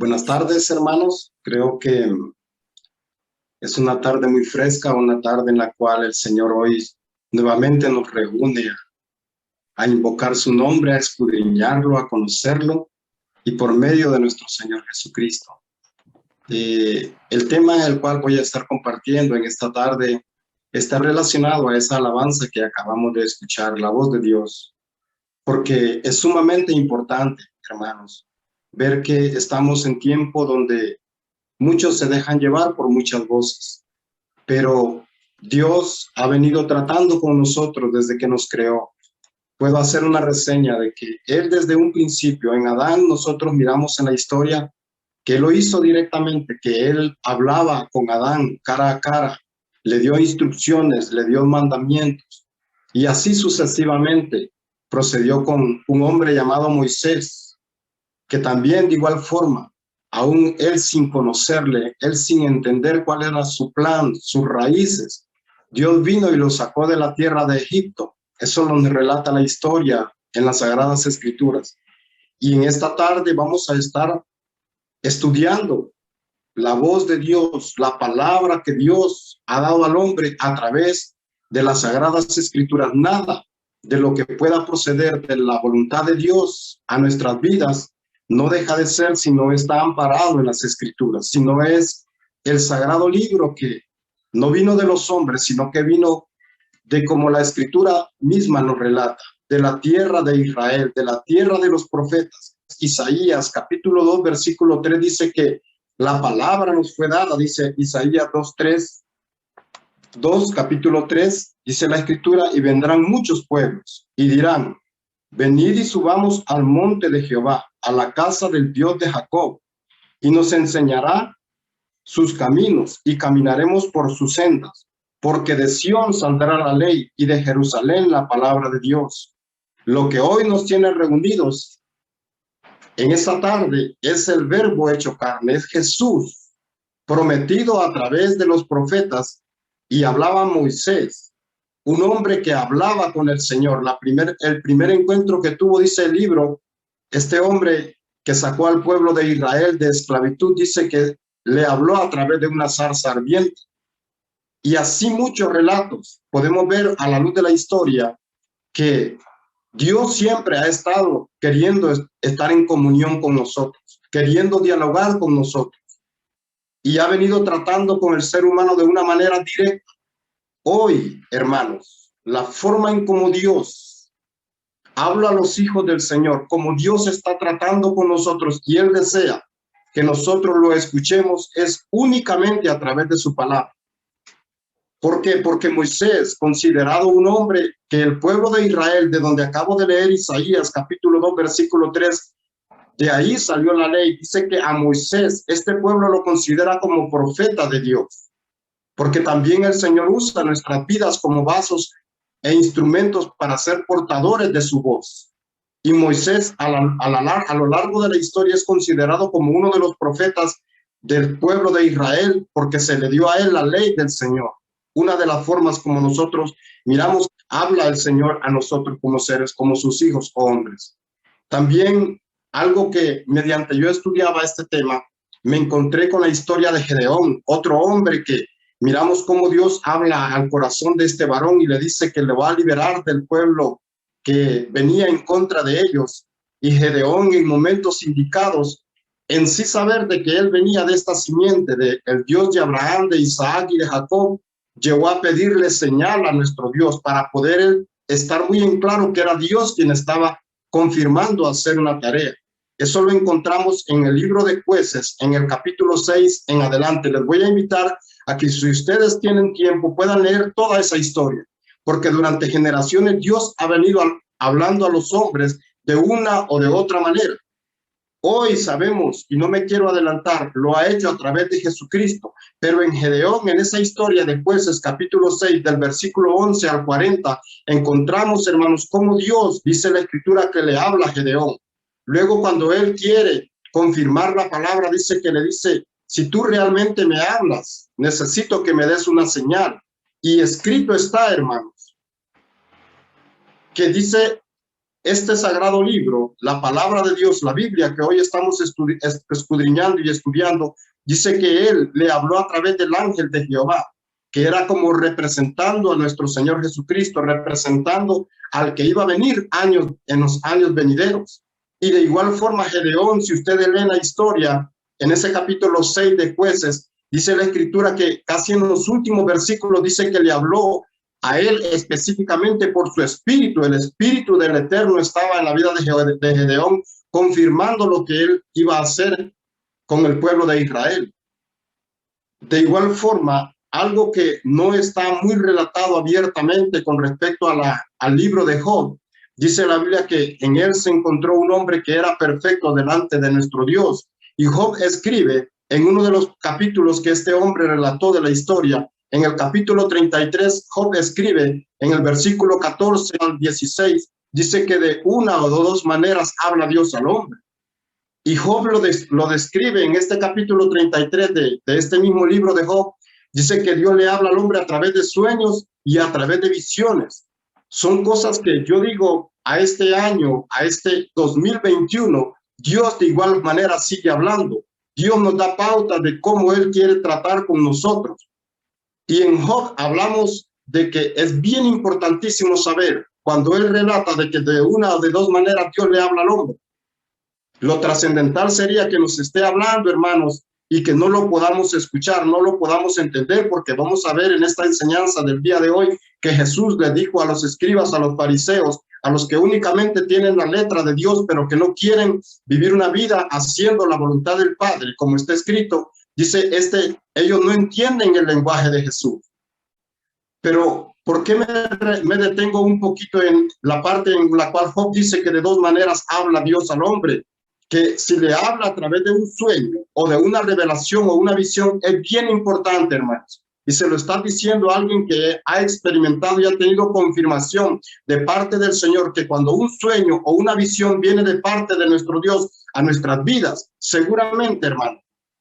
Buenas tardes, hermanos. Creo que es una tarde muy fresca, una tarde en la cual el Señor hoy nuevamente nos reúne a invocar su nombre, a escudriñarlo, a conocerlo y por medio de nuestro Señor Jesucristo. El tema el cual voy a estar compartiendo en esta tarde está relacionado a esa alabanza que acabamos de escuchar, la voz de Dios, porque es sumamente importante, hermanos, ver que estamos en tiempo donde muchos se dejan llevar por muchas voces, pero Dios ha venido tratando con nosotros desde que nos creó. Puedo hacer una reseña de que Él desde un principio, en Adán, nosotros miramos en la historia que Él lo hizo directamente, que Él hablaba con Adán cara a cara, le dio instrucciones, le dio mandamientos, y así sucesivamente procedió con un hombre llamado Moisés, que también de igual forma, aún él sin conocerle, él sin entender cuál era su plan, sus raíces, Dios vino y lo sacó de la tierra de Egipto. Eso nos relata la historia en las Sagradas Escrituras. Y en esta tarde vamos a estar estudiando la voz de Dios, la palabra que Dios ha dado al hombre a través de las Sagradas Escrituras. Nada de lo que pueda proceder de la voluntad de Dios a nuestras vidas no deja de ser si no está amparado en las Escrituras, si no es el sagrado libro que no vino de los hombres, sino que vino de como la Escritura misma nos relata, de la tierra de Israel, de la tierra de los profetas. Isaías capítulo 2, versículo 3 dice que la palabra nos fue dada, dice Isaías 2, capítulo 3, dice la Escritura, y vendrán muchos pueblos y dirán, venid y subamos al monte de Jehová, a la casa del Dios de Jacob, y nos enseñará sus caminos y caminaremos por sus sendas, porque de Sión saldrá la ley y de Jerusalén la palabra de Dios. Lo que hoy nos tiene reunidos en esta tarde es el Verbo hecho carne, es Jesús, prometido a través de los profetas, y hablaba Moisés, un hombre que hablaba con el Señor. El primer encuentro que tuvo, dice el libro, este hombre que sacó al pueblo de Israel de esclavitud, dice que le habló a través de una zarza ardiente. Y así muchos relatos podemos ver a la luz de la historia que Dios siempre ha estado queriendo estar en comunión con nosotros, queriendo dialogar con nosotros, y ha venido tratando con el ser humano de una manera directa. Hoy, hermanos, la forma en cómo Dios habla a los hijos del Señor, como Dios está tratando con nosotros y Él desea que nosotros lo escuchemos, es únicamente a través de su palabra. ¿Por qué? Porque Moisés, considerado un hombre que el pueblo de Israel, de donde acabo de leer Isaías capítulo 2, versículo 3, de ahí salió la ley, dice que a Moisés, este pueblo lo considera como profeta de Dios, porque también el Señor usa nuestras vidas como vasos e instrumentos para ser portadores de su voz. Y Moisés a lo largo de la historia es considerado como uno de los profetas del pueblo de Israel, porque se le dio a él la ley del Señor. Una de las formas como nosotros miramos, habla el Señor a nosotros como seres, como sus hijos o hombres. También algo que mediante yo estudiaba este tema, me encontré con la historia de Gedeón, otro hombre que miramos cómo Dios habla al corazón de este varón y le dice que le va a liberar del pueblo que venía en contra de ellos. Y Gedeón, en momentos indicados, en sí saber de que él venía de esta simiente, del Dios de Abraham, de Isaac y de Jacob, llegó a pedirle señal a nuestro Dios para poder estar muy en claro que era Dios quien estaba confirmando hacer una tarea. Eso lo encontramos en el libro de Jueces, en el capítulo 6 en adelante. Les voy a invitar a que, si ustedes tienen tiempo, puedan leer toda esa historia, porque durante generaciones Dios ha venido hablando a los hombres de una o de otra manera. Hoy sabemos, y no me quiero adelantar, lo ha hecho a través de Jesucristo, pero en Gedeón, en esa historia de Jueces, capítulo 6, del versículo 11 al 40, encontramos, hermanos, cómo Dios, dice la Escritura, que le habla a Gedeón. Luego, cuando él quiere confirmar la palabra, dice que le dice, si tú realmente me hablas, necesito que me des una señal. Y escrito está, hermanos, que dice este sagrado libro, la palabra de Dios, la Biblia que hoy estamos escudriñando y estudiando, dice que él le habló a través del ángel de Jehová, que era como representando a nuestro Señor Jesucristo, representando al que iba a venir en los años venideros. Y de igual forma Gedeón, si ustedes leen la historia, en ese capítulo 6 de Jueces, dice la escritura que casi en los últimos versículos dice que le habló a él específicamente por su espíritu. El espíritu del Eterno estaba en la vida de Gedeón, confirmando lo que él iba a hacer con el pueblo de Israel. De igual forma, algo que no está muy relatado abiertamente con respecto al libro de Job, dice la Biblia que en él se encontró un hombre que era perfecto delante de nuestro Dios. Y Job escribe en uno de los capítulos que este hombre relató de la historia, en el capítulo 33, Job escribe en el versículo 14 al 16, dice que de una o dos maneras habla Dios al hombre. Y Job lo describe en este capítulo 33 de este mismo libro de Job. Dice que Dios le habla al hombre a través de sueños y a través de visiones. Son cosas que yo digo a este año, a este 2021, Dios de igual manera sigue hablando. Dios nos da pauta de cómo Él quiere tratar con nosotros. Y en Job hablamos de que es bien importantísimo saber, cuando Él relata de que de una o de dos maneras Dios le habla al hombre. Lo trascendental sería que nos esté hablando, hermanos, y que no lo podamos escuchar, no lo podamos entender, porque vamos a ver en esta enseñanza del día de hoy que Jesús le dijo a los escribas, a los fariseos, a los que únicamente tienen la letra de Dios, pero que no quieren vivir una vida haciendo la voluntad del Padre, como está escrito, dice, ellos no entienden el lenguaje de Jesús. Pero, ¿por qué me detengo un poquito en la parte en la cual Job dice que de dos maneras habla Dios al hombre? Que si le habla a través de un sueño o de una revelación o una visión, es bien importante, hermanos. Y se lo está diciendo a alguien que ha experimentado y ha tenido confirmación de parte del Señor, que cuando un sueño o una visión viene de parte de nuestro Dios a nuestras vidas, seguramente, hermano,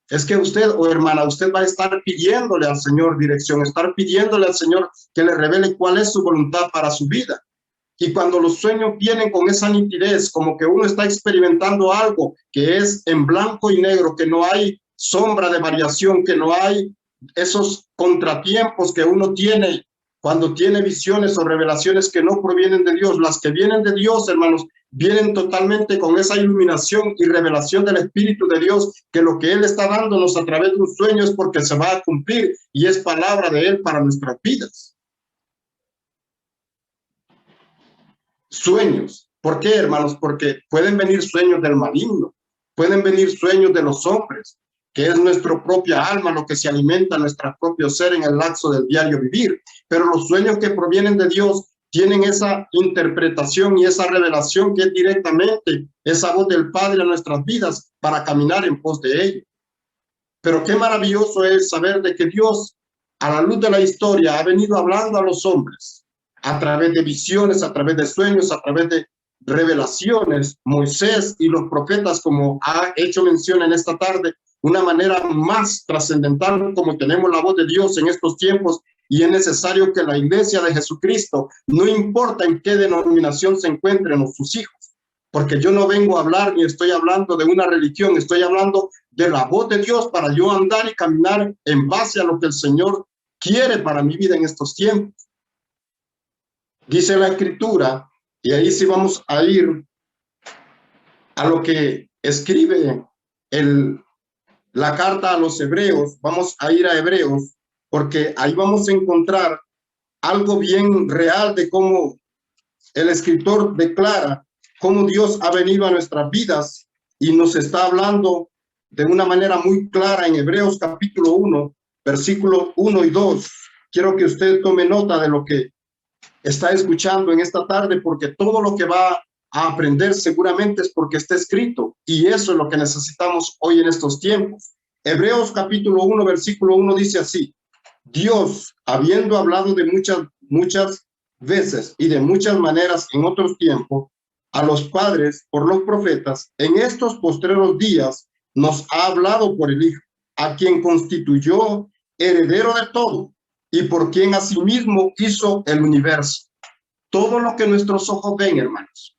es que usted o hermana, usted va a estar pidiéndole al Señor dirección, estar pidiéndole al Señor que le revele cuál es su voluntad para su vida. Y cuando los sueños vienen con esa nitidez, como que uno está experimentando algo que es en blanco y negro, que no hay sombra de variación, que no hay esos contratiempos que uno tiene cuando tiene visiones o revelaciones que no provienen de Dios. Las que vienen de Dios, hermanos, vienen totalmente con esa iluminación y revelación del Espíritu de Dios, que lo que Él está dándonos a través de un sueño es porque se va a cumplir y es palabra de Él para nuestras vidas. Sueños. ¿Por qué, hermanos? Porque pueden venir sueños del maligno, pueden venir sueños de los hombres, que es nuestra propia alma lo que se alimenta nuestro propio ser en el lapso del diario vivir. Pero los sueños que provienen de Dios tienen esa interpretación y esa revelación que es directamente esa voz del Padre en nuestras vidas para caminar en pos de ello. Pero qué maravilloso es saber de que Dios, a la luz de la historia, ha venido hablando a los hombres a través de visiones, a través de sueños, a través de revelaciones. Moisés y los profetas, como ha hecho mención en esta tarde, una manera más trascendental, como tenemos la voz de Dios en estos tiempos, y es necesario que la iglesia de Jesucristo, no importa en qué denominación se encuentren sus hijos, porque yo no vengo a hablar ni estoy hablando de una religión, estoy hablando de la voz de Dios para yo andar y caminar en base a lo que el Señor quiere para mi vida en estos tiempos. Dice la Escritura, y ahí sí vamos a ir a lo que escribe la carta a los Hebreos. Vamos a ir a Hebreos, porque ahí vamos a encontrar algo bien real de cómo el escritor declara cómo Dios ha venido a nuestras vidas y nos está hablando de una manera muy clara en Hebreos capítulo 1, versículos 1 y 2. Quiero que usted tome nota de lo que está escuchando en esta tarde, porque todo lo que va a aprender seguramente es porque está escrito, y eso es lo que necesitamos hoy en estos tiempos. Hebreos capítulo 1, versículo 1 dice así: Dios, habiendo hablado de muchas veces y de muchas maneras en otros tiempos a los padres por los profetas, en estos postreros días nos ha hablado por el Hijo, a quien constituyó heredero de todo y por quien asimismo hizo el universo. Todo lo que nuestros ojos ven, hermanos,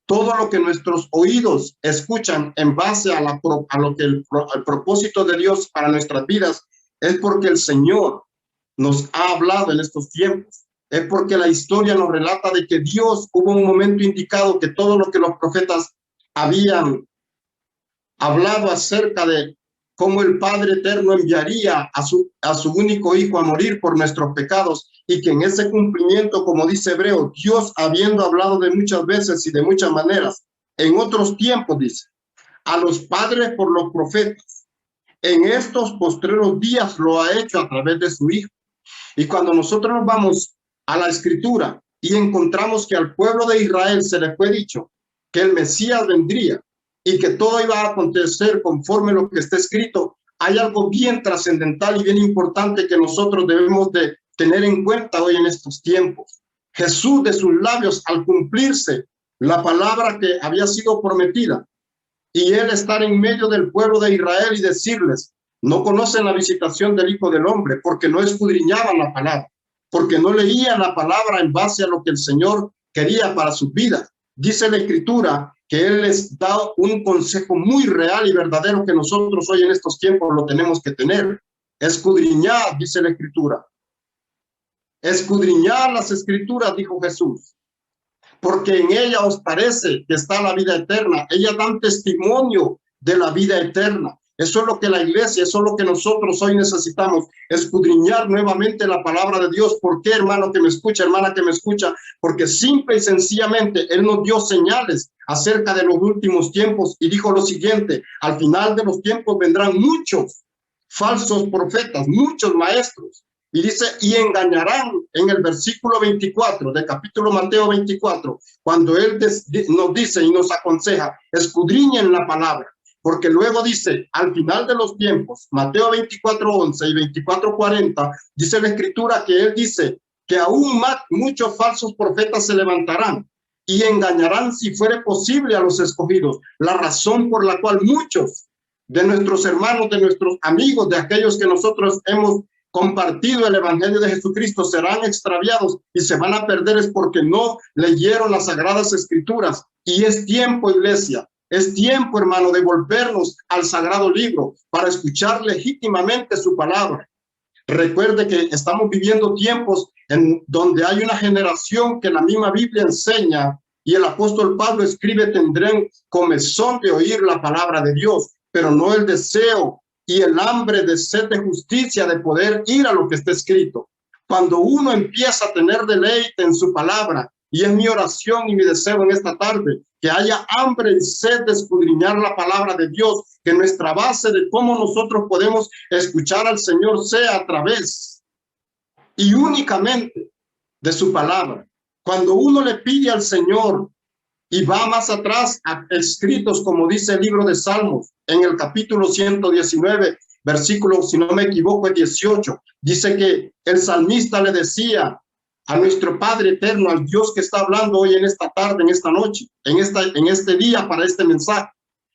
todo lo que nuestros oídos escuchan en base a lo que el propósito de Dios para nuestras vidas, es porque el Señor nos ha hablado en estos tiempos. Es porque la historia nos relata de que Dios hubo un momento indicado que todo lo que los profetas habían hablado acerca de cómo el Padre Eterno enviaría a su único Hijo a morir por nuestros pecados, y que en ese cumplimiento, como dice Hebreo, Dios, habiendo hablado de muchas veces y de muchas maneras, en otros tiempos, dice, a los padres por los profetas, en estos postreros días lo ha hecho a través de su Hijo. Y cuando nosotros nos vamos a la Escritura y encontramos que al pueblo de Israel se le fue dicho que el Mesías vendría y que todo iba a acontecer conforme lo que está escrito, hay algo bien trascendental y bien importante que nosotros debemos de tener en cuenta hoy en estos tiempos. Jesús, de sus labios, al cumplirse la palabra que había sido prometida, y él estar en medio del pueblo de Israel y decirles, no conocen la visitación del Hijo del Hombre, porque no escudriñaban la palabra, porque no leían la palabra en base a lo que el Señor quería para sus vidas. Dice la Escritura que Él les da un consejo muy real y verdadero que nosotros hoy en estos tiempos lo tenemos que tener. Escudriñad, dice la Escritura. Escudriñad las Escrituras, dijo Jesús, porque en ella os parece que está la vida eterna. Ellas dan testimonio de la vida eterna. Eso es lo que la iglesia, eso es lo que nosotros hoy necesitamos, escudriñar nuevamente la palabra de Dios. ¿Por qué, hermano que me escucha, hermana que me escucha? Porque simple y sencillamente Él nos dio señales acerca de los últimos tiempos y dijo lo siguiente: al final de los tiempos vendrán muchos falsos profetas, muchos maestros. Y dice, y engañarán, en el versículo 24 del capítulo Mateo 24, cuando Él nos dice y nos aconseja, escudriñen la palabra. Porque luego dice, al final de los tiempos, Mateo 24:11 y 24:40, dice la Escritura que Él dice que aún más muchos falsos profetas se levantarán y engañarán, si fuere posible, a los escogidos. La razón por la cual muchos de nuestros hermanos, de nuestros amigos, de aquellos que nosotros hemos compartido el evangelio de Jesucristo, serán extraviados y se van a perder es porque no leyeron las sagradas escrituras. Y es tiempo, iglesia, es tiempo, hermano, de volvernos al sagrado libro para escuchar legítimamente su palabra. Recuerde que estamos viviendo tiempos en donde hay una generación que la misma Biblia enseña, y el apóstol Pablo escribe, tendrán comezón de oír la palabra de Dios, pero no el deseo y el hambre de sed de justicia, de poder ir a lo que está escrito. Cuando uno empieza a tener deleite en su palabra, y es mi oración y mi deseo en esta tarde, que haya hambre y sed de escudriñar la palabra de Dios, que nuestra base de cómo nosotros podemos escuchar al Señor sea a través y únicamente de su palabra. Cuando uno le pide al Señor y va más atrás a escritos, como dice el libro de Salmos, en el capítulo 119, versículo, si no me equivoco, 18, dice que el salmista le decía a nuestro Padre eterno, al Dios que está hablando hoy en esta tarde, en esta noche, en este día para este mensaje.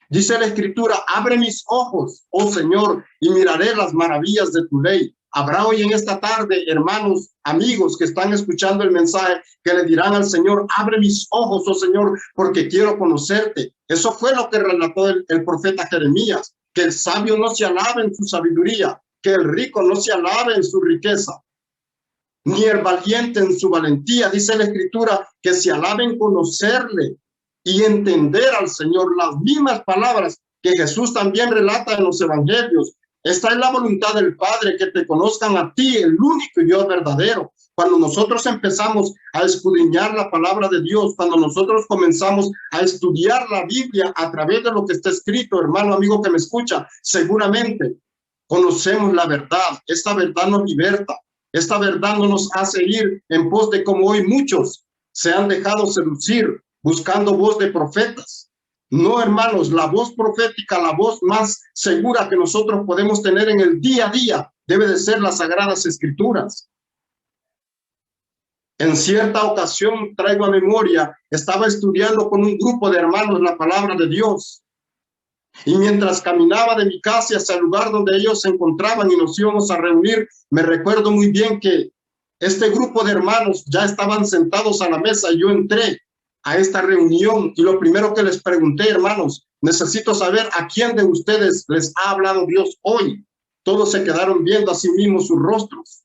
Dice la Escritura, abre mis ojos, oh Señor, y miraré las maravillas de tu ley. Habrá hoy en esta tarde, hermanos, amigos que están escuchando el mensaje, que le dirán al Señor, abre mis ojos, oh Señor, porque quiero conocerte. Eso fue lo que relató el profeta Jeremías, que el sabio no se alabe en su sabiduría, que el rico no se alabe en su riqueza, ni el valiente en su valentía. Dice la Escritura que se alabe en conocerle y entender al Señor. Las mismas palabras que Jesús también relata en los evangelios. Esta es la voluntad del Padre, que te conozcan a ti, el único Dios verdadero. Cuando nosotros empezamos a escudriñar la palabra de Dios, cuando nosotros comenzamos a estudiar la Biblia a través de lo que está escrito, hermano, amigo que me escucha, seguramente conocemos la verdad. Esta verdad nos liberta. Esta verdad no nos hace ir en pos de como hoy muchos se han dejado seducir buscando voz de profetas. No, hermanos, la voz profética, la voz más segura que nosotros podemos tener en el día a día, debe de ser las sagradas escrituras. En cierta ocasión, traigo a memoria, estaba estudiando con un grupo de hermanos la palabra de Dios. Y mientras caminaba de mi casa hacia el lugar donde ellos se encontraban y nos íbamos a reunir, me recuerdo muy bien que este grupo de hermanos ya estaban sentados a la mesa y yo entré. a esta reunión y lo primero que les pregunté, hermanos, necesito saber a quién de ustedes les ha hablado Dios hoy. Todos se quedaron viendo a sí mismos sus rostros.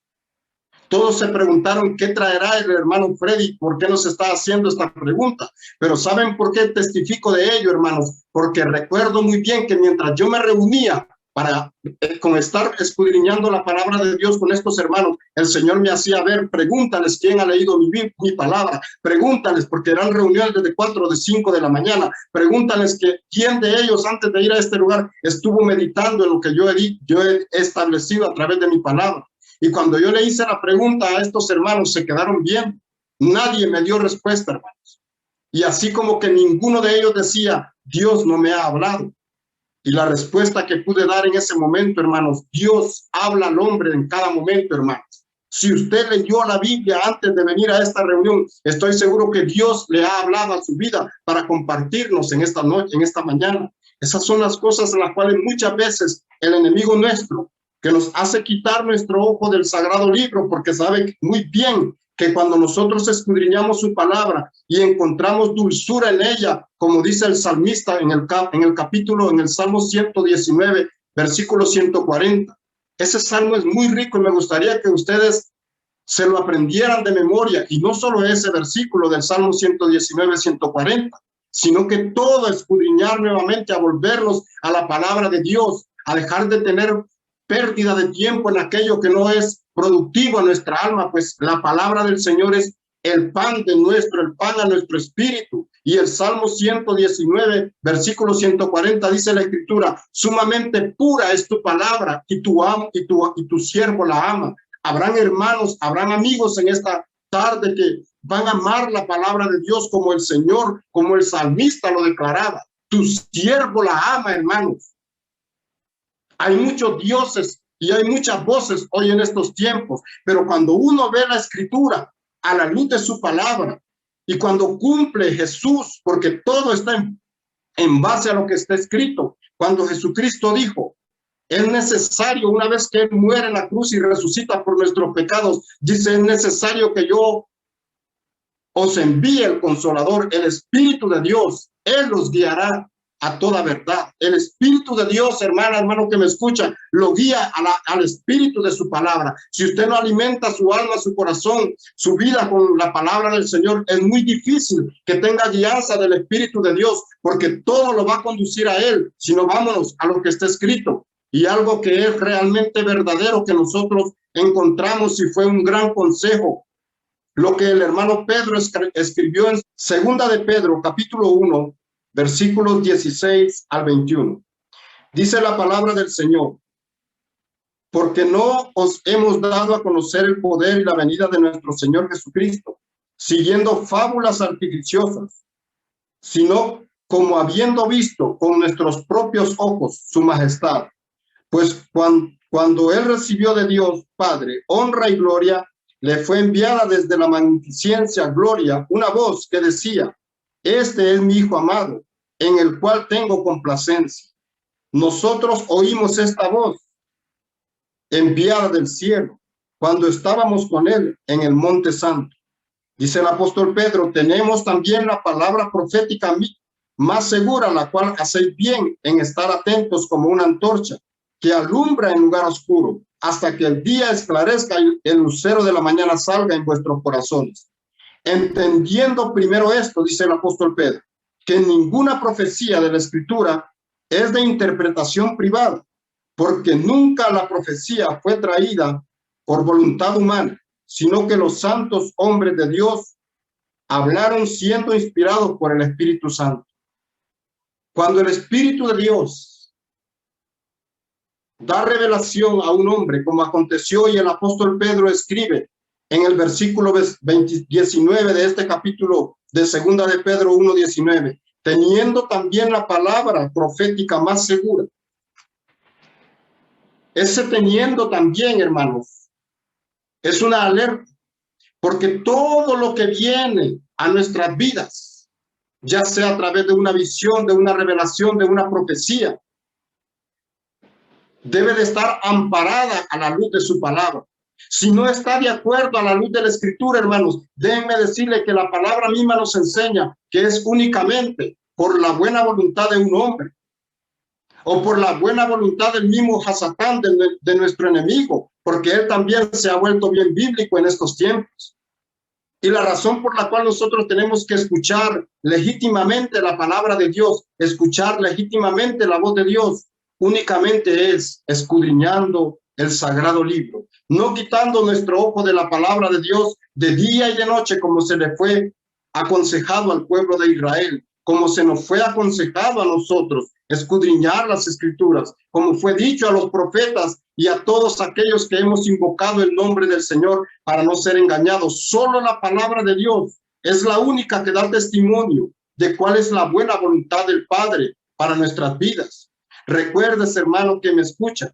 Todos se preguntaron qué traerá el hermano Freddy, por qué nos está haciendo esta pregunta. Pero ¿saben por qué testifico de ello, hermanos? Porque recuerdo muy bien que mientras yo me reunía para con estar escudriñando la palabra de Dios con estos hermanos, el Señor me hacía ver, pregúntales quién ha leído mi palabra, pregúntales, porque eran reuniones desde 4 o de 5 de la mañana, pregúntales que quién de ellos antes de ir a este lugar estuvo meditando en lo que yo he establecido a través de mi palabra. Y cuando yo le hice la pregunta a estos hermanos, se quedaron bien. Nadie me dio respuesta, hermanos. Y así como que ninguno de ellos decía, Dios no me ha hablado. Y la respuesta que pude dar en ese momento, hermanos, Dios habla al hombre en cada momento, hermanos. Si usted leyó la Biblia antes de venir a esta reunión, estoy seguro que Dios le ha hablado a su vida para compartirnos en esta noche, en esta mañana. Esas son las cosas en las cuales muchas veces el enemigo nuestro, que nos hace quitar nuestro ojo del sagrado libro, porque sabe muy bien que cuando nosotros escudriñamos su palabra y encontramos dulzura en ella, como dice el salmista en el Salmo 119, versículo 140. Ese salmo es muy rico y me gustaría que ustedes se lo aprendieran de memoria, y no solo ese versículo del Salmo 119, 140, sino que todo escudriñar nuevamente, a volvernos a la palabra de Dios, a dejar de tener pérdida de tiempo en aquello que no es productivo a nuestra alma, pues la palabra del Señor es el pan el pan a nuestro espíritu. Y el Salmo 119, versículo 140 dice la Escritura, sumamente pura es tu palabra y tu siervo la ama. Habrán hermanos, habrán amigos en esta tarde que van a amar la palabra de Dios como el Señor, como el salmista lo declaraba. Tu siervo la ama, hermanos. Hay muchos dioses y hay muchas voces hoy en estos tiempos, pero cuando uno ve la Escritura a la luz de su palabra y cuando cumple Jesús, porque todo está en base a lo que está escrito, cuando Jesucristo dijo, es necesario, una vez que Él muere en la cruz y resucita por nuestros pecados, dice, es necesario que yo os envíe el Consolador, el Espíritu de Dios. Él los guiará a toda verdad. El Espíritu de Dios, hermano que me escucha, lo guía al Espíritu de su palabra. Si usted no alimenta su alma, su corazón, su vida con la palabra del Señor, es muy difícil que tenga guianza del Espíritu de Dios, porque todo lo va a conducir a Él. Si no, vámonos a lo que está escrito. Y algo que es realmente verdadero que nosotros encontramos, y fue un gran consejo, lo que el hermano Pedro escribió en Segunda de Pedro, capítulo 1, versículos 16 al 21. Dice la palabra del Señor, porque no os hemos dado a conocer el poder y la venida de nuestro Señor Jesucristo, siguiendo fábulas artificiosas, sino como habiendo visto con nuestros propios ojos su majestad. Pues cuando Él recibió de Dios Padre honra y gloria, le fue enviada desde la magnificencia gloria una voz que decía, este es mi Hijo amado, en el cual tengo complacencia. Nosotros oímos esta voz enviada del cielo cuando estábamos con Él en el Monte Santo. Dice el apóstol Pedro, tenemos también la palabra profética más segura, la cual hacéis bien en estar atentos como una antorcha que alumbra en lugar oscuro, hasta que el día esclarezca y el lucero de la mañana salga en vuestros corazones. Entendiendo primero esto, dice el apóstol Pedro, que ninguna profecía de la Escritura es de interpretación privada, porque nunca la profecía fue traída por voluntad humana, sino que los santos hombres de Dios hablaron siendo inspirados por el Espíritu Santo. Cuando el Espíritu de Dios da revelación a un hombre, como aconteció, y el apóstol Pedro escribe en el versículo 19 de este capítulo de Segunda de Pedro 1:19, teniendo también la palabra profética más segura. Ese teniendo también, hermanos, es una alerta, porque todo lo que viene a nuestras vidas, ya sea a través de una visión, de una revelación, de una profecía, debe de estar amparada a la luz de su palabra. Si no está de acuerdo a la luz de la Escritura, hermanos, déjenme decirle que la palabra misma nos enseña que es únicamente por la buena voluntad de un hombre o por la buena voluntad del mismo Hasatán, de nuestro enemigo, porque él también se ha vuelto bien bíblico en estos tiempos. Y la razón por la cual nosotros tenemos que escuchar legítimamente la palabra de Dios, escuchar legítimamente la voz de Dios, únicamente es escudriñando el sagrado libro, no quitando nuestro ojo de la palabra de Dios de día y de noche, como se le fue aconsejado al pueblo de Israel, como se nos fue aconsejado a nosotros, escudriñar las escrituras, como fue dicho a los profetas y a todos aquellos que hemos invocado el nombre del Señor para no ser engañados. Solo la palabra de Dios es la única que da testimonio de cuál es la buena voluntad del Padre para nuestras vidas. Recuerdes, hermano, que me escucha,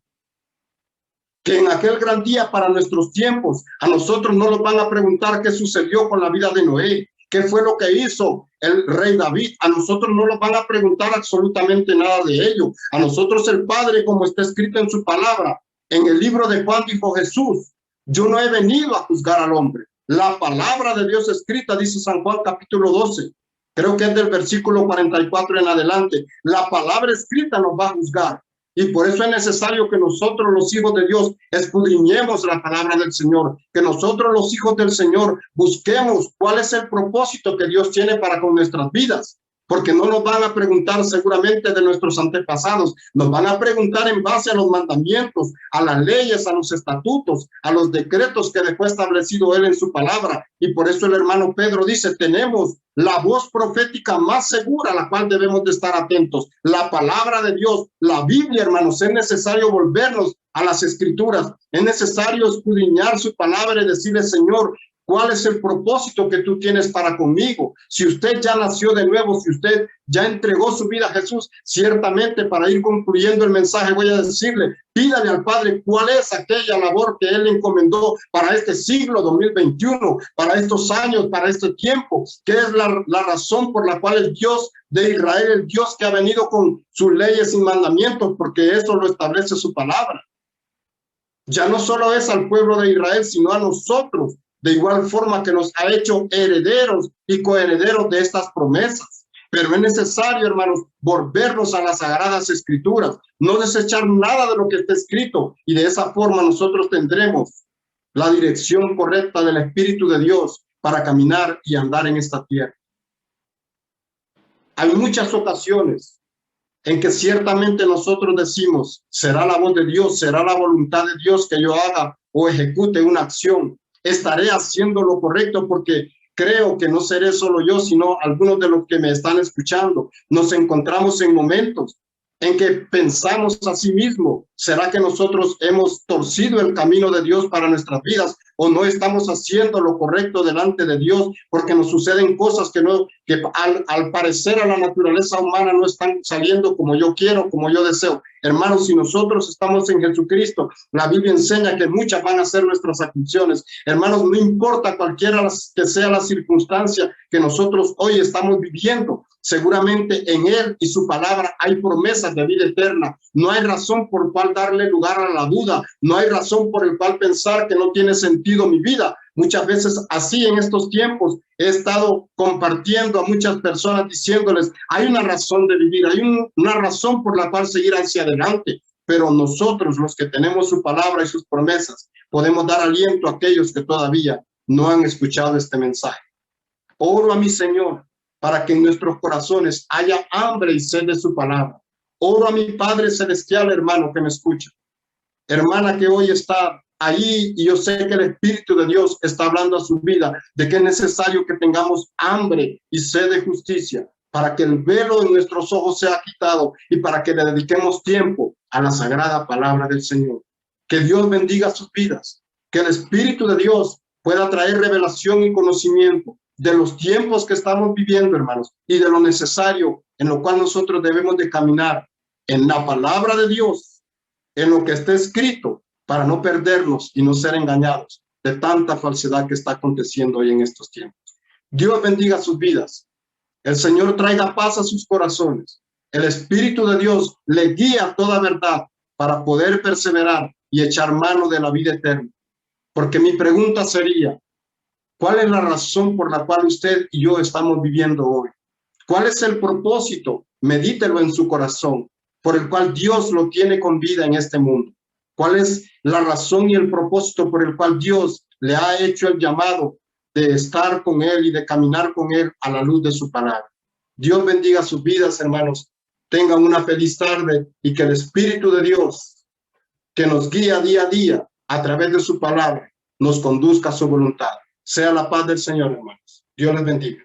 que en aquel gran día para nuestros tiempos, a nosotros no nos van a preguntar qué sucedió con la vida de Noé, qué fue lo que hizo el rey David. A nosotros no nos van a preguntar absolutamente nada de ello. A nosotros el Padre, como está escrito en su palabra, en el libro de Juan dijo Jesús, yo no he venido a juzgar al hombre. La palabra de Dios escrita, dice San Juan capítulo 12, creo que es del versículo 44 en adelante, la palabra escrita nos va a juzgar. Y por eso es necesario que nosotros, los hijos de Dios, escudriñemos la palabra del Señor, que nosotros, los hijos del Señor, busquemos cuál es el propósito que Dios tiene para con nuestras vidas, porque no nos van a preguntar seguramente de nuestros antepasados, nos van a preguntar en base a los mandamientos, a las leyes, a los estatutos, a los decretos que dejó establecido Él en su palabra. Y por eso el hermano Pedro dice, tenemos la voz profética más segura a la cual debemos de estar atentos, la palabra de Dios, la Biblia, hermanos. Es necesario volvernos a las escrituras, es necesario escudriñar su palabra y decirle, Señor, ¿cuál es el propósito que tú tienes para conmigo? Si usted ya nació de nuevo, si usted ya entregó su vida a Jesús, ciertamente para ir concluyendo el mensaje voy a decirle, pídale al Padre cuál es aquella labor que Él le encomendó para este siglo 2021, para estos años, para este tiempo, que es la razón por la cual el Dios de Israel, el Dios que ha venido con sus leyes y mandamientos, porque eso lo establece su palabra. Ya no solo es al pueblo de Israel, sino a nosotros, de igual forma que nos ha hecho herederos y coherederos de estas promesas. Pero es necesario, hermanos, volvernos a las sagradas escrituras, no desechar nada de lo que está escrito, y de esa forma nosotros tendremos la dirección correcta del Espíritu de Dios para caminar y andar en esta tierra. Hay muchas ocasiones en que ciertamente nosotros decimos, será la voz de Dios, será la voluntad de Dios que yo haga o ejecute una acción. Estaré haciendo lo correcto porque creo que no seré solo yo, sino algunos de los que me están escuchando. Nos encontramos en momentos en que pensamos a sí mismo, ¿será que nosotros hemos torcido el camino de Dios para nuestras vidas o no estamos haciendo lo correcto delante de Dios? Porque nos suceden cosas que al parecer a la naturaleza humana no están saliendo como yo quiero, como yo deseo. Hermanos, si nosotros estamos en Jesucristo, la Biblia enseña que muchas van a ser nuestras aflicciones. Hermanos, no importa cualquiera que sea la circunstancia que nosotros hoy estamos viviendo, seguramente en Él y su palabra hay promesas de vida eterna. No hay razón por cual darle lugar a la duda. No hay razón por el cual pensar que no tiene sentido mi vida. Muchas veces así en estos tiempos he estado compartiendo a muchas personas diciéndoles, hay una razón de vivir, hay una razón por la cual seguir hacia adelante. Pero nosotros, los que tenemos su palabra y sus promesas, podemos dar aliento a aquellos que todavía no han escuchado este mensaje. Oro a mi Señor para que en nuestros corazones haya hambre y sed de su palabra. Oro a mi Padre Celestial, hermano, que me escucha. Hermana que hoy está ahí, y yo sé que el Espíritu de Dios está hablando a su vida, de que es necesario que tengamos hambre y sed de justicia, para que el velo de nuestros ojos sea quitado y para que le dediquemos tiempo a la sagrada palabra del Señor. Que Dios bendiga sus vidas, que el Espíritu de Dios pueda traer revelación y conocimiento de los tiempos que estamos viviendo, hermanos, y de lo necesario en lo cual nosotros debemos de caminar en la palabra de Dios, en lo que está escrito, para no perdernos y no ser engañados de tanta falsedad que está aconteciendo hoy en estos tiempos. Dios bendiga sus vidas. El Señor traiga paz a sus corazones. El Espíritu de Dios le guía a toda verdad para poder perseverar y echar mano de la vida eterna. Porque mi pregunta sería, ¿cuál es la razón por la cual usted y yo estamos viviendo hoy? ¿Cuál es el propósito? Medítelo en su corazón, por el cual Dios lo tiene con vida en este mundo. ¿Cuál es la razón y el propósito por el cual Dios le ha hecho el llamado de estar con Él y de caminar con Él a la luz de su palabra? Dios bendiga sus vidas, hermanos. Tengan una feliz tarde y que el Espíritu de Dios, que nos guía día a día a través de su palabra, nos conduzca a su voluntad. Sea la paz del Señor, hermanos. Dios les bendiga.